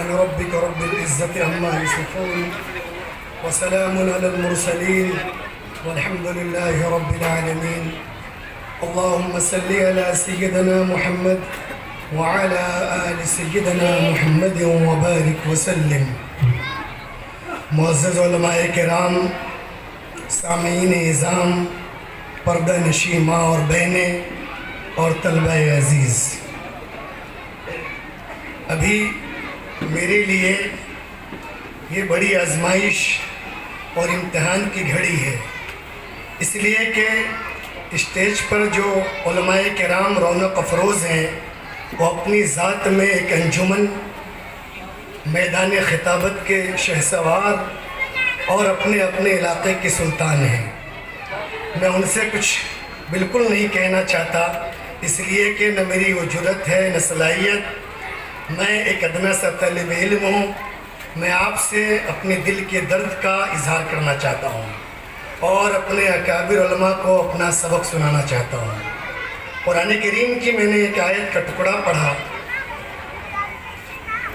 سبحان ربك رب العزة عما يصفون وسلام على المرسلين والحمد لله رب العالمين. اللهم صل على سيدنا محمد وعلى آل سيدنا محمد وبارك وسلم. معزز علماء کرام، سامعین اعظام، پردہ نشین ماں اور بہنیں اور طلبہ عزیز، ابھی میرے لیے یہ بڑی آزمائش اور امتحان کی گھڑی ہے، اس لیے کہ اسٹیج پر جو علماء کرام رونق افروز ہیں وہ اپنی ذات میں ایک انجمن، میدان خطابت کے شہسوار اور اپنے اپنے علاقے کے سلطان ہیں. میں ان سے کچھ بالکل نہیں کہنا چاہتا، اس لیے کہ نہ میری وہ جرأت ہے نہ صلاحیت. میں ایک ادنا سا طالب علم ہوں. میں آپ سے اپنے دل کے درد کا اظہار کرنا چاہتا ہوں اور اپنے اکابر علماء کو اپنا سبق سنانا چاہتا ہوں. قرآن کریم کی میں نے ایک آیت کا ٹکڑا پڑھا،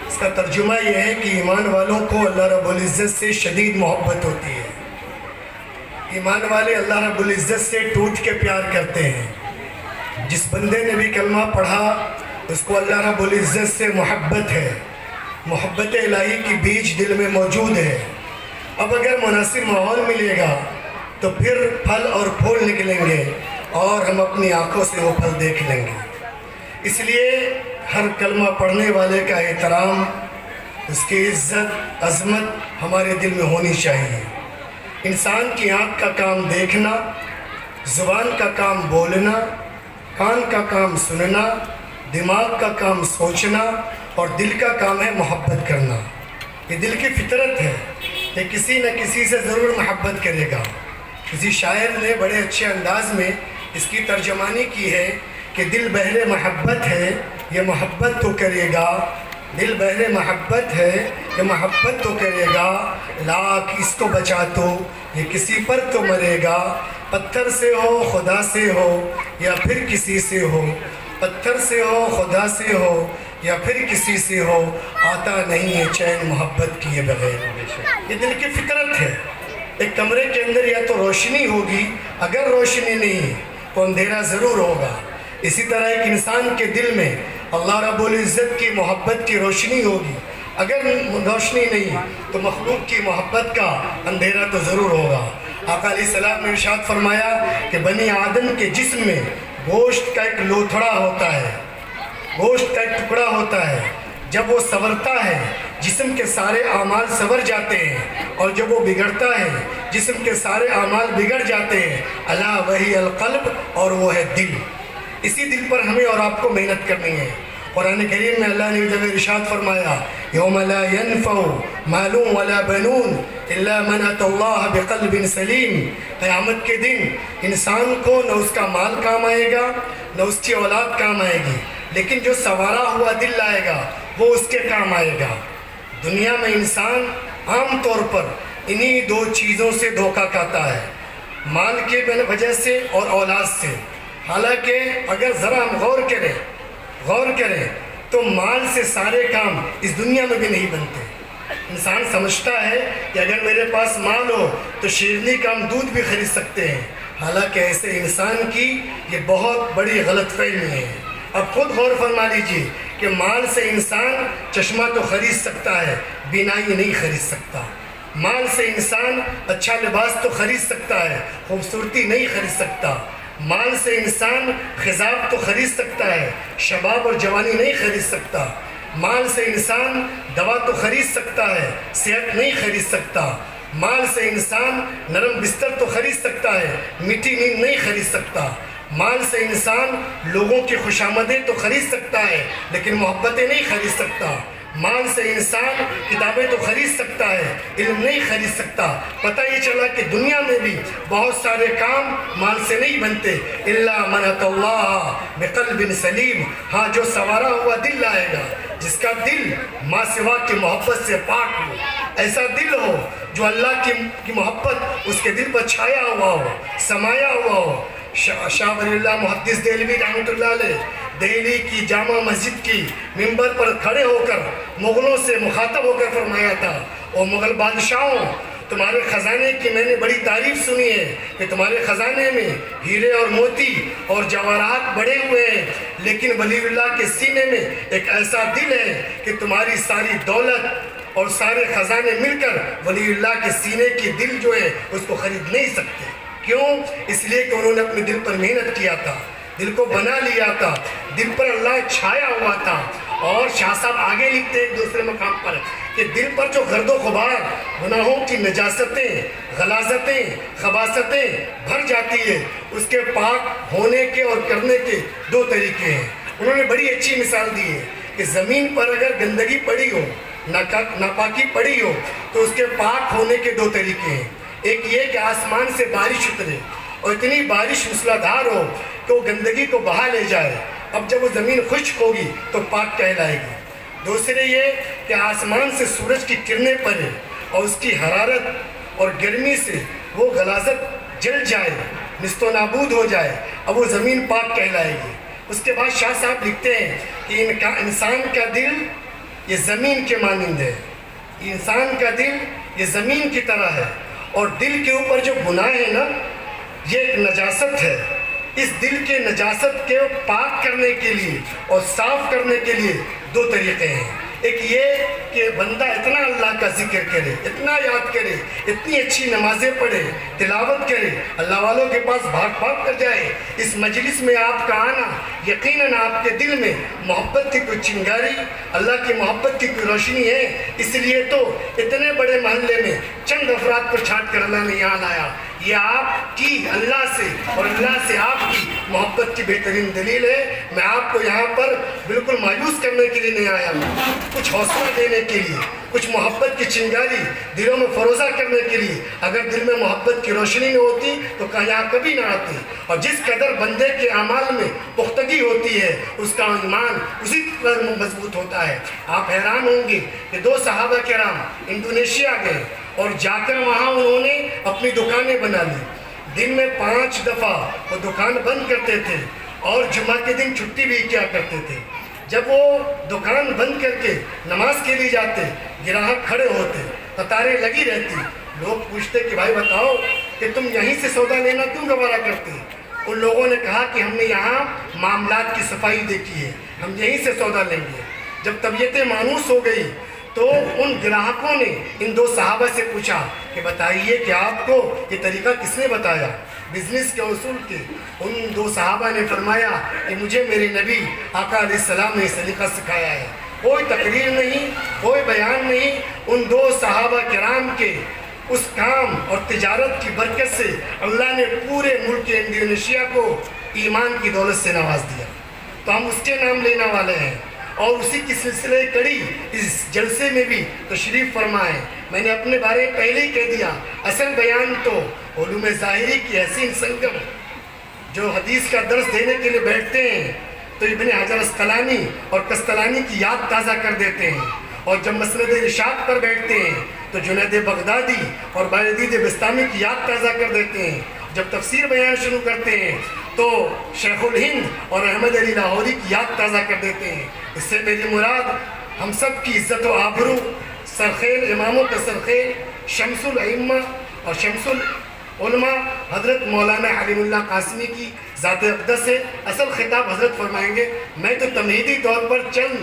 اس کا ترجمہ یہ ہے کہ ایمان والوں کو اللہ رب العزت سے شدید محبت ہوتی ہے. ایمان والے اللہ رب العزت سے ٹوٹ کے پیار کرتے ہیں. جس بندے نے بھی کلمہ پڑھا اس کو اللہ رب العزت سے محبت ہے، محبت الہی کی بیج دل میں موجود ہے. اب اگر مناسب ماحول ملے گا تو پھر پھل اور پھول نکلیں گے اور ہم اپنی آنکھوں سے وہ پھل دیکھ لیں گے. اس لیے ہر کلمہ پڑھنے والے کا احترام، اس کی عزت، عظمت ہمارے دل میں ہونی چاہیے. انسان کی آنکھ کا کام دیکھنا، زبان کا کام بولنا، کان کا کام سننا، دماغ کا کام سوچنا اور دل کا کام ہے محبت کرنا. یہ دل کی فطرت ہے کہ کسی نہ کسی سے ضرور محبت کرے گا. کسی شاعر نے بڑے اچھے انداز میں اس کی ترجمانی کی ہے کہ دل بہر محبت ہے یہ محبت تو کرے گا، دل بہر محبت ہے یہ محبت تو کرے گا، لاکھ اس کو بچا تو یہ کسی پر تو مرے گا. پتھر سے ہو خدا سے ہو یا پھر کسی سے ہو، پتھر سے ہو خدا سے ہو یا پھر کسی سے ہو، آتا نہیں ہے چین محبت کیے بغیر. یہ دل کی فطرت ہے. ایک کمرے کے اندر یا تو روشنی ہوگی، اگر روشنی نہیں تو اندھیرا ضرور ہوگا. اسی طرح ایک انسان کے دل میں اللہ رب العزت کی محبت کی روشنی ہوگی، اگر روشنی نہیں تو مخلوق کی محبت کا اندھیرا تو ضرور ہوگا. آقا علیہ السلام نے ارشاد فرمایا کہ بنی آدم کے جسم میں گوشت کا ایک لوتھڑا ہوتا ہے، گوشت کا ایک ٹکڑا ہوتا ہے. جب وہ سنورتا ہے جسم کے سارے اعمال سنور جاتے ہیں، اور جب وہ بگڑتا ہے جسم کے سارے اعمال بگڑ جاتے ہیں. الا وہی القلب، اور وہ ہے دل. اسی دل پر ہمیں اور آپ کو محنت کرنی ہے. قرآن کریم میں اللہ نے جب ارشاد فرمایا یوم لا ينفع مال ولا بنون الا من اتى الله بقلب سلیم. قیامت کے دن انسان کو نہ اس کا مال کام آئے گا نہ اس کی اولاد کام آئے گی، لیکن جو سنوارا ہوا دل لائے گا وہ اس کے کام آئے گا. دنیا میں انسان عام طور پر انہی دو چیزوں سے دھوکہ کھاتا ہے، مال کے وجہ سے اور اولاد سے. حالانکہ اگر ذرا ہم غور کریں تو مال سے سارے کام اس دنیا میں بھی نہیں بنتے. انسان سمجھتا ہے کہ اگر میرے پاس مال ہو تو شیرنی کا ہم دودھ بھی خرید سکتے ہیں. حالانکہ ایسے انسان کی یہ بہت بڑی غلط فہمی ہے. اب خود غور فرما لیجیے کہ مال سے انسان چشمہ تو خرید سکتا ہے، بینائی نہیں خرید سکتا. مال سے انسان اچھا لباس تو خرید سکتا ہے، خوبصورتی نہیں خرید سکتا. مال سے انسان خضاب تو خرید سکتا ہے، شباب اور جوانی نہیں خرید سکتا. مال سے انسان دوا تو خرید سکتا ہے، صحت نہیں خرید سکتا. مال سے انسان نرم بستر تو خرید سکتا ہے، میٹھی نیند نہیں خرید سکتا. مال سے انسان لوگوں کی خوشامدیں تو خرید سکتا ہے لیکن محبتیں نہیں خرید سکتا. مال سے انسان کتابیں تو خرید سکتا ہے، علم نہیں خرید سکتا. پتہ یہ چلا کہ دنیا میں بھی بہت سارے کام مال سے نہیں بنتے. الا من اتى الله بقلب سلیم. ہاں جو سنوارا ہوا دل لائے گا، جس کا دل ماں سوا کی محبت سے پاک ہو، ایسا دل ہو جو اللہ کی محبت اس کے دل پر چھایا ہوا ہو، سمایا ہوا ہو. شاہ ولی اللہ محدث دہلوی رحمۃ اللہ علیہ دہلی کی جامع مسجد کی ممبر پر کھڑے ہو کر مغلوں سے مخاطب ہو کر فرمایا تھا، اور مغل بادشاہوں، تمہارے خزانے کی میں نے بڑی تعریف سنی ہے کہ تمہارے خزانے میں ہیرے اور موتی اور جواہرات بڑے ہوئے ہیں، لیکن ولی اللہ کے سینے میں ایک ایسا دل ہے کہ تمہاری ساری دولت اور سارے خزانے مل کر ولی اللہ کے سینے کی دل جو ہے اس کو خرید نہیں سکتے۔ کیوں؟ اس لیے کہ انہوں نے اپنے دل پر محنت کیا تھا، دل کو بنا لیا تھا، دل پر اللہ چھایا ہوا تھا۔ اور شاہ صاحب آگے لکھتے ہیں ایک دوسرے مقام پر کہ دل پر جو گرد و غبار، گناہوں کی نجاستیں، غلاظتیں، خباثتیں بھر جاتی ہے، اس کے پاک ہونے کے اور کرنے کے دو طریقے ہیں۔ انہوں نے بڑی اچھی مثال دی ہے کہ زمین پر اگر گندگی پڑی ہو، ناپاکی پڑی ہو، تو اس کے پاک ہونے کے دو طریقے ہیں۔ ایک یہ کہ آسمان سے بارش اترے اور اتنی بارش موسلادھار ہو کہ وہ گندگی کو بہا لے جائے، اب جب وہ زمین خشک ہوگی تو پاک کہلائے گی۔ دوسرے یہ کہ آسمان سے سورج کی کرنیں پڑے اور اس کی حرارت اور گرمی سے وہ غلاظت جل جائے، نست و نابود ہو جائے، اب وہ زمین پاک کہلائے گی۔ اس کے بعد شاہ صاحب لکھتے ہیں کہ انسان کا دل یہ زمین کے مانند ہے، انسان کا دل یہ زمین کی طرح ہے، اور دل کے اوپر جو گناہ ہے نا، یہ ایک نجاست ہے۔ اس دل کے نجاست کے پاک کرنے کے لیے اور صاف کرنے کے لیے دو طریقے ہیں۔ ایک یہ کہ بندہ اتنا اللہ کا ذکر کرے، اتنا یاد کرے، اتنی اچھی نمازیں پڑھے، تلاوت کرے، اللہ والوں کے پاس بھاگ بھاگ کر جائے۔ اس مجلس میں آپ کا آنا یقیناً آپ کے دل میں محبت کی کوئی چنگاری، اللہ کی محبت کی کوئی روشنی ہے، اس لیے تو اتنے بڑے محلے میں چند افراد پر چھانٹ کر اللہ نے یہاں لایا۔ یہ آپ کی اللہ سے اور اللہ سے آپ کی محبت کی بہترین دلیل ہے۔ میں آپ کو یہاں پر بالکل مایوس کرنے کے لیے نہیں آیا ہوں، کچھ حوصلہ دینے کے لیے، کچھ محبت کی چنگاری دلوں میں فروزہ کرنے کے لیے۔ اگر دل میں محبت کی روشنی نہ ہوتی تو یہاں کبھی نہ آتی، اور جس قدر بندے کے اعمال میں پختگی ہوتی ہے اس کا ایمان اسی قدر مضبوط ہوتا ہے۔ آپ حیران ہوں گے کہ دو صحابہ کرام انڈونیشیا گئے اور جا کر وہاں انہوں نے اپنی دکانیں بنا لی۔ دن میں 5 دفعہ وہ دکان بند کرتے تھے اور جمعہ کے دن چھٹی بھی کیا کرتے تھے۔ جب وہ دکان بند کر کے نماز کے لیے جاتے، گراہک کھڑے ہوتے، قطاریں لگی رہتی، لوگ پوچھتے کہ بھائی بتاؤ کہ تم یہیں سے سودا لینا کیوں گوارا کرتے؟ ان لوگوں نے کہا کہ ہم نے یہاں معاملات کی صفائی دیکھی ہے، ہم یہیں سے سودا لیں گے۔ جب طبیعتیں مانوس ہو گئی تو ان گراہکوں نے ان دو صحابہ سے پوچھا کہ بتائیے کہ آپ کو یہ طریقہ کس نے بتایا بزنس کے اصول کے؟ ان دو صحابہ نے فرمایا کہ مجھے میرے نبی آقا علیہ السلام نے اس طریقہ سکھایا ہے۔ کوئی تقریر نہیں، کوئی بیان نہیں، ان دو صحابہ کرام کے اس کام اور تجارت کی برکت سے اللہ نے پورے ملک انڈونیشیا کو ایمان کی دولت سے نواز دیا۔ تو ہم اس کے نام لینے والے ہیں، اور اسی کی سلسلہ کڑی اس جلسے میں بھی تشریف فرمائیں۔ میں نے اپنے بارے میں پہلے ہی کہہ دیا، اصل بیان تو علوم ظاہری کی حسین سنگم، جو حدیث کا درس دینے کے لیے بیٹھتے ہیں تو ابن حجر اسقلانی اور قسطلانی کی یاد تازہ کر دیتے ہیں، اور جب مسند ارشاد پر بیٹھتے ہیں تو جنید بغدادی اور بایزید بستامی کی یاد تازہ کر دیتے ہیں، جب تفسیر بیان شروع کرتے ہیں تو شیخ الہند اور احمد علی لاہوری کی یاد تازہ کر دیتے ہیں۔ اس سے میری مراد ہم سب کی عزت و آبرو، سرخیل اماموں کا سرخیل، شمس الائمہ اور شمس العلماء حضرت مولانا حلیم اللہ قاسمی کی ذات اقدس ہے۔ اصل خطاب حضرت فرمائیں گے، میں تو تمہیدی طور پر چند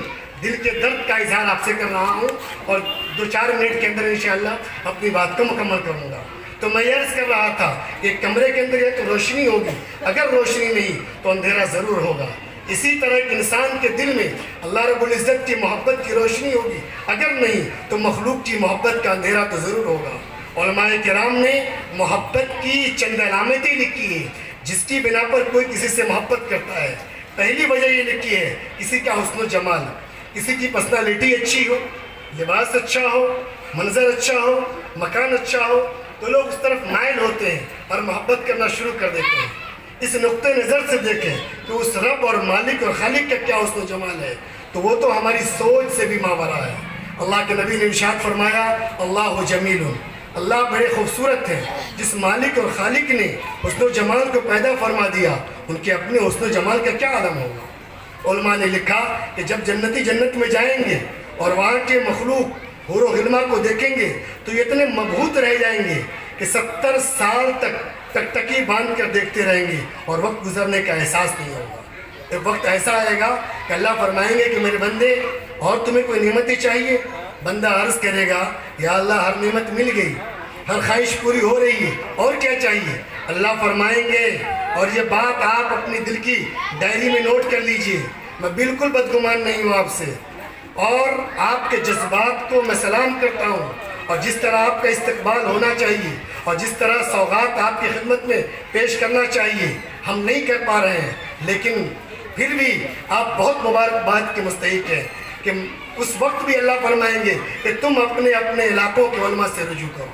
دل کے درد کا اظہار آپ سے کر رہا ہوں، اور 2-4 منٹ کے اندر انشاءاللہ اپنی بات کو مکمل کروں گا۔ تو میں عرض کر رہا تھا کہ کمرے کے اندر یہ تو روشنی ہوگی، اگر روشنی نہیں تو اندھیرا ضرور ہوگا۔ اسی طرح ایک انسان کے دل میں اللہ رب العزت کی محبت کی روشنی ہوگی، اگر نہیں تو مخلوق کی محبت کا اندھیرا تو ضرور ہوگا۔ علماء کرام نے محبت کی چند علامتیں لکھی ہیں جس کی بنا پر کوئی کسی سے محبت کرتا ہے۔ پہلی وجہ یہ لکھی ہے کسی کا حسن و جمال، کسی کی پرسنالٹی اچھی ہو، لباس اچھا ہو، منظر اچھا ہو، مکان اچھا ہو، تو لوگ اس طرف مائل ہوتے ہیں اور محبت کرنا شروع کر دیتے ہیں۔ اس نقطۂ نظر سے دیکھیں کہ اس رب اور مالک اور خالق کا کیا حسن و جمال ہے، تو وہ تو ہماری سوچ سے بھی ماورا ہے۔ اللہ کے نبی نے ارشاد فرمایا، اللہ جمیل، اللہ بڑے خوبصورت ہیں۔ جس مالک اور خالق نے حسن و جمال کو پیدا فرما دیا، ان کے اپنے حسن و جمال کا کیا عالم ہوگا۔ علماء نے لکھا کہ جب جنتی جنت میں جائیں گے اور وہاں کے مخلوق حور و غلما کو دیکھیں گے تو یہ اتنے مبہوت رہ جائیں گے کہ 70 سال تک ٹکٹکی باندھ کر دیکھتے رہیں گے اور وقت گزرنے کا احساس نہیں ہوگا۔ ایک وقت ایسا آئے گا کہ اللہ فرمائیں گے کہ میرے بندے اور تمہیں کوئی نعمتیں چاہیے؟ بندہ عرض کرے گا یا اللہ ہر نعمت مل گئی، ہر خواہش پوری ہو رہی ہے، اور کیا چاہیے؟ اللہ فرمائیں گے، اور یہ بات آپ اپنی دل کی ڈائری میں نوٹ کر لیجئے، میں بالکل بدگمان نہیں ہوں آپ سے، اور آپ کے جذبات کو میں سلام کرتا ہوں، اور جس طرح آپ کا استقبال ہونا چاہیے اور جس طرح سوغات آپ کی خدمت میں پیش کرنا چاہیے ہم نہیں کر پا رہے ہیں، لیکن پھر بھی آپ بہت مبارکباد کے مستحق ہیں کہ اس وقت بھی اللہ فرمائیں گے کہ تم اپنے اپنے علاقوں کے علماء سے رجوع کرو،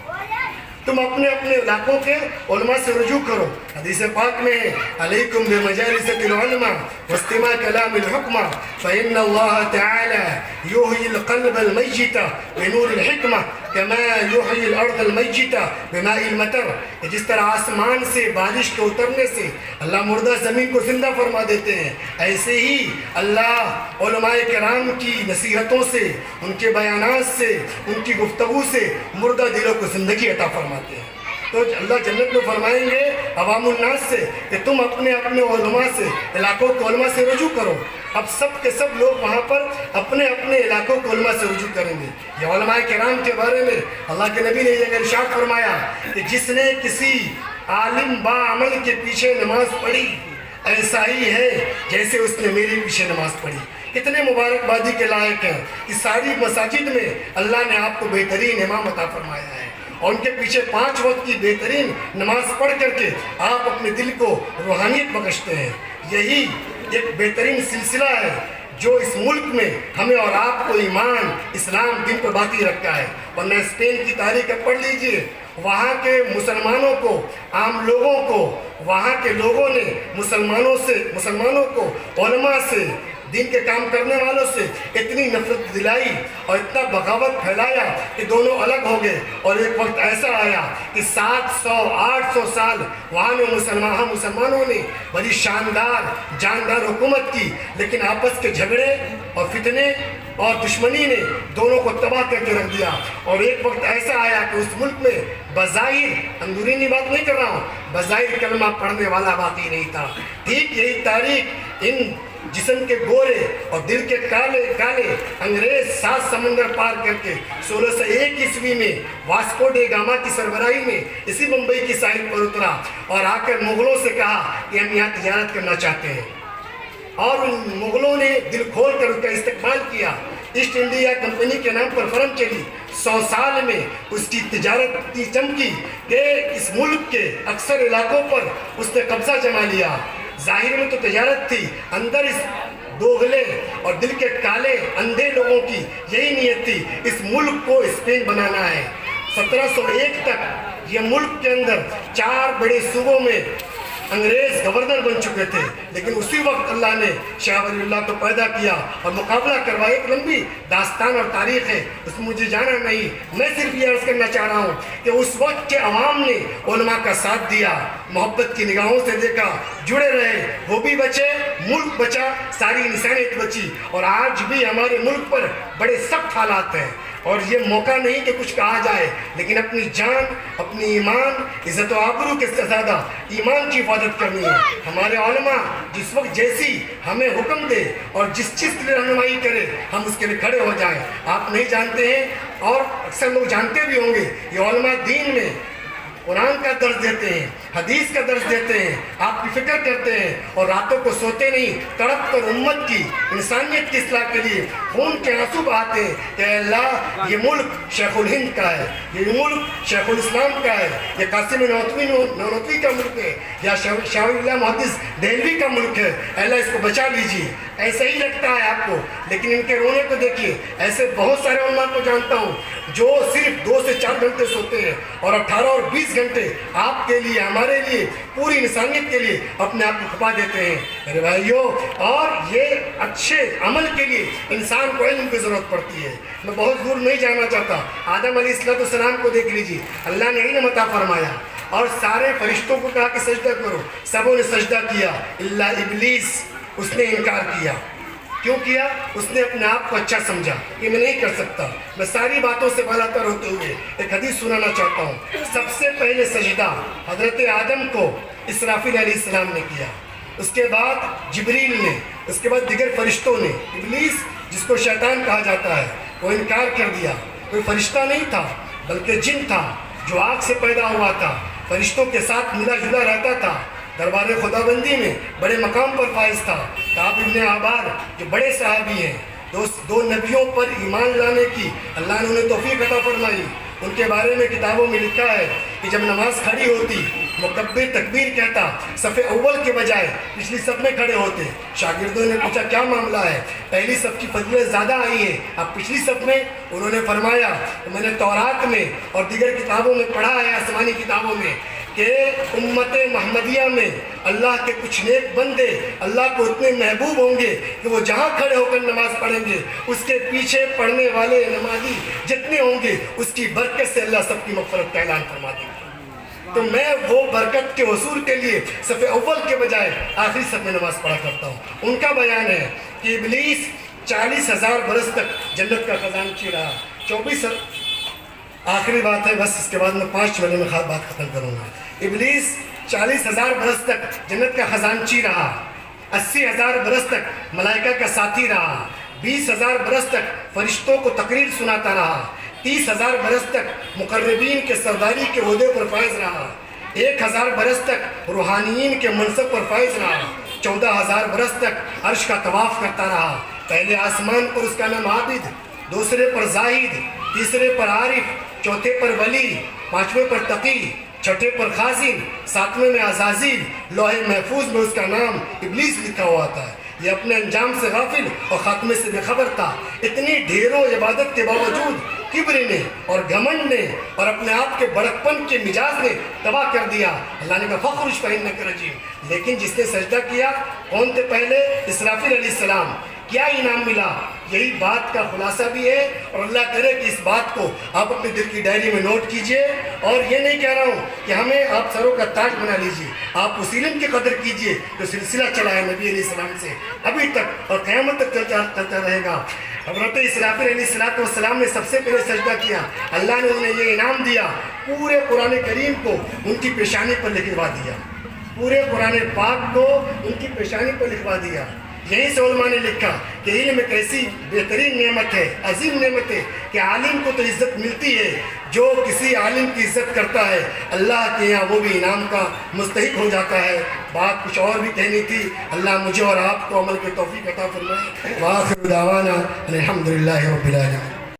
تم اپنے اپنے علاقوں کے علماء سے رجوع کرو۔ حدیث پاک میں علیکم بمجالس العلماء واستماع کلام الحکمہ فإن اللہ تعالی یحیی القلب المیت بنور الحکمہ کما یحیی الارض المیتہ بماء المطر، کہ جس طرح آسمان سے بارش کے اترنے سے اللہ مردہ زمین کو زندہ فرما دیتے ہیں، ایسے ہی اللہ علماء کرام کی نصیحتوں سے، ان کے بیانات سے، ان کی گفتگو سے مردہ دلوں کو زندگی عطا فرماتے ہیں۔ تو اللہ جنت میں فرمائیں گے عوام الناس سے کہ تم اپنے اپنے علماء سے، علاقوں کے علماء سے رجوع کرو۔ اب سب کے سب لوگ وہاں پر اپنے اپنے علاقوں کے علماء سے رجوع کریں گے۔ یہ علماء کرام کے بارے میں اللہ کے نبی نے یہ ارشاد فرمایا کہ جس نے کسی عالم با عمل کے پیچھے نماز پڑھی ایسا ہی ہے جیسے اس نے میرے پیچھے نماز پڑھی۔ کتنے مبارکبادی کے لائق ہیں کہ ساری مساجد میں اللہ نے آپ کو بہترین امام عطا فرمایا ہے، اور ان کے پیچھے 5 وقت کی بہترین نماز پڑھ کر کے آپ اپنے دل کو روحانیت بخشتے ہیں۔ یہی ایک بہترین سلسلہ ہے جو اس ملک میں ہمیں اور آپ کو ایمان، اسلام، دین پر باقی رکھا ہے۔ ورنہ اسپین کی تاریخ پڑھ لیجئے، وہاں کے مسلمانوں کو، عام لوگوں کو، وہاں کے لوگوں نے مسلمانوں کو علماء سے، دین کے کام کرنے والوں سے اتنی نفرت دلائی اور اتنا بغاوت پھیلایا کہ دونوں الگ ہو گئے، اور ایک وقت ایسا آیا کہ 700-800 سال وہاں مسلمانوں نے بڑی شاندار جاندار حکومت کی، لیکن آپس کے جھگڑے اور فتنے اور دشمنی نے دونوں کو تباہ کر کے رکھ دیا۔ اور ایک وقت ایسا آیا کہ اس ملک میں بظاہر، اندرونی بات نہیں کر رہا ہوں، بظاہر کلمہ پڑھنے والا باقی نہیں تھا۔ ٹھیک یہی تاریخ ان جسم کے گورے اور دل کے کالے انگریز 7 سمندر پار کر کے 1601 عیسوی میں واسکو ڈے گاما کی سربراہی میں اسی ممبئی کی ساحل پر اترا اور آ کر مغلوں سے کہا کہ ہم یہاں تجارت کرنا چاہتے ہیں، اور ان مغلوں نے دل کھول کر اس کا استقبال کیا۔ ایسٹ انڈیا کمپنی کے نام پر فرم چلی، 100 سال میں اس کی تجارت کی چمکی کہ اس ملک کے اکثر علاقوں پر اس نے قبضہ جما لیا۔ ظاہر میں تو تجارت تھی، اندر اس دوغلے اور دل کے کالے اندھے لوگوں کی یہی نیت تھی، اس ملک کو اسپین بنانا ہے۔ 1701 تک یہ ملک کے اندر 4 بڑے صوبوں میں انگریز گورنر بن چکے تھے، لیکن اسی وقت اللہ نے شاہ ولی اللہ کو پیدا کیا اور مقابلہ کروا۔ ایک لمبی داستان اور تاریخ ہے، اس میں مجھے جانا نہیں، میں صرف یہ عرض کرنا چاہ رہا ہوں کہ اس وقت کے عوام نے علماء کا ساتھ دیا، محبت کی نگاہوں سے دیکھا، جڑے رہے، وہ بھی بچے، ملک بچا، ساری انسانیت بچی۔ اور آج بھی ہمارے ملک پر بڑے سخت حالات ہیں، اور یہ موقع نہیں کہ کچھ کہا جائے، لیکن اپنی جان، اپنی ایمان، عزت و آبرو کے سے زیادہ ایمان کی حفاظت کرنی ہے۔ ہمارے علماء جس وقت جیسی ہمیں حکم دے اور جس چیز کے لیے رہنمائی کرے ہم اس کے لیے کھڑے ہو جائیں۔ آپ نہیں جانتے ہیں، اور اکثر لوگ جانتے بھی ہوں گے، یہ علماء دین میں قرآن کا درس دیتے ہیں، حدیث کا درس دیتے ہیں، آپ کی فکر کرتے ہیں، اور راتوں کو سوتے نہیں، تڑپ کر امت کی، انسانیت کی اصلاح کے لیے خون کے آنسو بہاتے ہیں کہ اے اللہ یہ ملک شیخ الہند کا ہے، یہ ملک شیخ الاسلام کا ہے، یہ قاسم نانوتوی کا ملک ہے، یا شاہ ولی اللہ محدث دہلوی کا ملک ہے، اے اللہ اس کو بچا لیجیے۔ ایسا ہی لگتا ہے آپ کو، لیکن ان کے رونے کو دیکھیے۔ ایسے بہت سارے علماء کو جانتا ہوں جو صرف 2 سے 4 گھنٹے سوتے ہیں اور 18 اور 20 گھنٹے آپ کے لیے، ہمارے لیے، پوری انسانیت کے لیے اپنے آپ کو کھپا دیتے ہیں میرے بھائیوں۔ اور یہ اچھے عمل کے لیے انسان کو علم کی ضرورت پڑتی ہے۔ میں بہت دور نہیں جانا چاہتا، آدم علیہ السلام کو دیکھ لیجیے، اللہ نے علم عطا فرمایا اور سارے فرشتوں کو کہا کہ سجدہ کرو، سبوں نے سجدہ کیا، الا ابلیس، اس نے انکار کیا۔ کیوں کیا؟ اس نے اپنے آپ کو اچھا سمجھا کہ میں نہیں کر سکتا. میں ساری باتوں سے بالا تر ہوتے ہوئے ایک حدیث سنانا چاہتا ہوں. سب سے پہلے سجدہ حضرت آدم کو اسرافیل علیہ السلام نے کیا، اس کے بعد جبریل نے، اس کے بعد دیگر فرشتوں نے. ابلیس جس کو شیطان کہا جاتا ہے وہ انکار کر دیا. کوئی فرشتہ نہیں تھا بلکہ جن تھا جو آگ سے پیدا ہوا تھا، فرشتوں کے ساتھ ملا جلا رہتا تھا، دربار خدا بندی میں بڑے مقام پر فائز تھا. کعب ابن عباد جو بڑے صحابی ہیں، دو نبیوں پر ایمان لانے کی اللہ نے انہیں توفیق عطا فرمائی. ان کے بارے میں کتابوں میں لکھا ہے کہ جب نماز کھڑی ہوتی مکبر تکبیر کہتا، صف اول کے بجائے پچھلی صف میں کھڑے ہوتے. شاگردوں نے پوچھا کیا معاملہ ہے، پہلی صف کی فضیلت زیادہ آئی ہے، اب پچھلی صف میں؟ انہوں نے فرمایا کہ میں نے تورات میں اور دیگر کتابوں میں پڑھا ہے، آسمانی کتابوں میں، کہ امت محمدیہ میں اللہ کے کچھ نیک بندے اللہ کو اتنے محبوب ہوں گے کہ وہ جہاں کھڑے ہو کر نماز پڑھیں گے اس کے پیچھے پڑھنے والے نمازی جتنے ہوں گے اس کی برکت سے اللہ سب کی مغفرت کا اعلان فرما دیں گے. تو میں وہ برکت کے حصول کے لیے صف اول کے بجائے آخری صف میں نماز پڑھا کرتا ہوں. ان کا بیان ہے کہ ابلیس 40,000 برس تک جنت کا خزانچی رہا. 24 آخری بات ہے بس، اس کے بعد میں 5 منٹ میں بات ختم کروں گا. ابلیس 40,000 برس تک جنت کا خزانچی رہا، 80,000 برس تک ملائکہ کا ساتھی رہا، 20,000 برس تک فرشتوں کو تقریر سناتا رہا، 30,000 برس تک مقربین کے سرداری کے عہدے پر فائز رہا، 1,000 برس تک روحانیین کے منصب پر فائز رہا، 14,000 برس تک عرش کا طواف کرتا رہا. پہلے آسمان پر اس کا نام عابد، دوسرے پر زاہد، تیسرے پر عارف، چوتھے پر ولی، پانچویں پر تقی، چھٹے پر خازن، ساتویں میں عزازیل. لوح محفوظ میں اس کا نام ابلیس لکھا ہوا تھا. یہ اپنے انجام سے غافل اور خاتمے سے بے خبر تھا. اتنی ڈھیروں عبادت کے باوجود کبر نے اور گھمنڈ نے اور اپنے آپ کے بڑکپن کے مزاج نے تباہ کر دیا. اللہ نے کہا فخرج فإنک رجیم. لیکن جس نے سجدہ کیا کون تھے پہلے؟ اسرافیل علیہ السلام. کیا انعام ملا؟ یہی بات کا خلاصہ بھی ہے، اور اللہ کرے کہ اس بات کو آپ اپنے دل کی ڈائری میں نوٹ کیجئے. اور یہ نہیں کہہ رہا ہوں کہ ہمیں آپ سروں کا تاج بنا لیجئے، آپ اس علم کی قدر کیجئے جو سلسلہ چلا ہے نبی علیہ السلام سے ابھی تک اور قیامت تک چلتا رہے گا. حضرت اسرافیل علیہ السلام نے سب سے پہلے سجدہ کیا. اللہ نے انہیں یہ انعام دیا، پورے قرآن کریم کو ان کی پیشانی پر لکھوا دیا، پورے قرآن پاک کو ان کی پیشانی پر لکھوا دیا. یہی سے علماء نے لکھا کہ علم ایک ایسی بہترین نعمت ہے، عظیم نعمت ہے کہ عالم کو تو عزت ملتی ہے، جو کسی عالم کی عزت کرتا ہے اللہ کے یہاں وہ بھی انعام کا مستحق ہو جاتا ہے. بات کچھ اور بھی کہنی تھی، اللہ مجھے اور آپ کو عمل کی توفیق عطا فرمائے. وآخر دعوانا الحمدللہ رب العالمین.